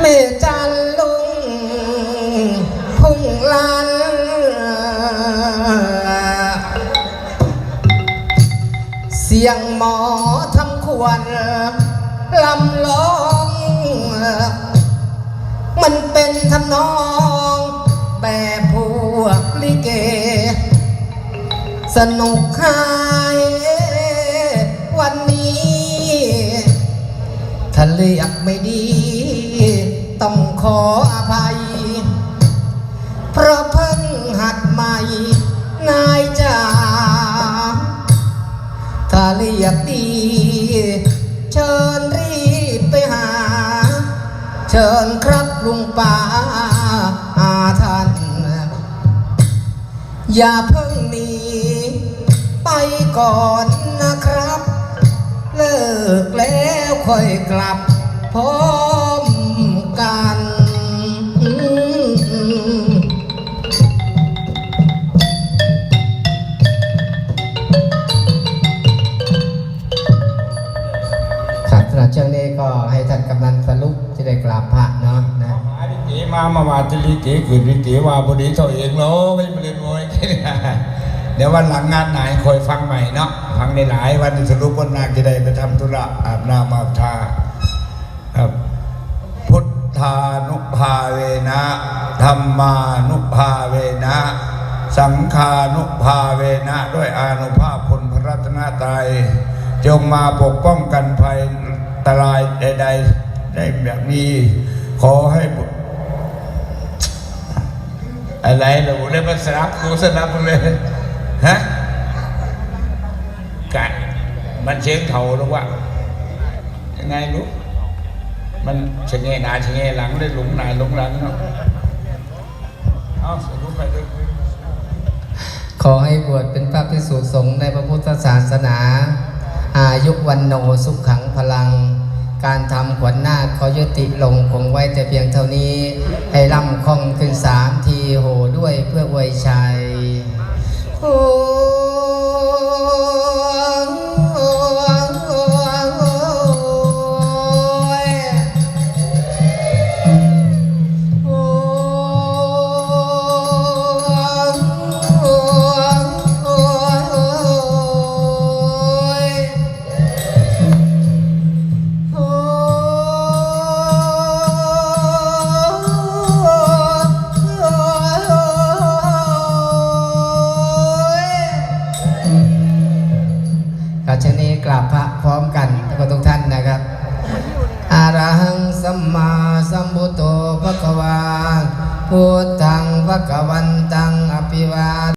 เมื่อจันลุงพุ่งลันเสียงหมอทำควรลำร้องมันเป็นทำนองแบบพวกลิเกสนุกหายวันนี้ถ้าเลือกไม่ดีต้องขออภัยเพราะเพิ่งหัดใหม่นายจ๋าถ้าเลือกดีเชิญรีบไปหาเชิญครับลุงป้าท่านอย่าเพิ่งหนีไปก่อนนะครับเลิกแล้วค่อยกลับพร้อมกันครับสำหรับเช้านี้ก็ให้ท่านกำนันสรุปจะได้กราบพระเนาะนะลิเกมาว่าจะลิเกขืนลิเกว่าบดีเท่าเองเนาะไม่เล่นมวยเดี๋ยววันหลังงานไหนคอยฟังใหม่เนาะฟังในหลายวันสรุปวันนางจะได้ไปทำธุระอาบน้ำอาบทาครับพุทธานุภาเวนะธรรมานุภาเวนะสังฆานุภาเวนะด้วยอานุภาพคุณพระรัตนตรัยจงมาปกป้องกันภัยอันตรายใดๆได้แบบนี้ขอให้อะไรเราได้มาสนับกูสนับเลยฮะกะมันเชียงเถาหรือว่ายังไงรู้มันเชงเงหน้าเชงเงหลังได้หลงหน้าหลงหลังเนาะเอาสรุปไปเลยขอให้บวชเป็นพระภิกษุสงฆ์ในพระพุทธศาสนาอายุวันโนสุขขังพลังการทำขวัญนาคขอยุติลงคงไว้แต่เพียงเท่านี้ให้ร่ำคล่องขึ้น3 ทีโหด้วยเพื่ออวยชัยโอ้ชนีกราบพระพร้อมกันทุกท่านนะครับอะระหังสัมมาสัมพุทโธภะคะวาพุทธังภะคะวันตังอภิวา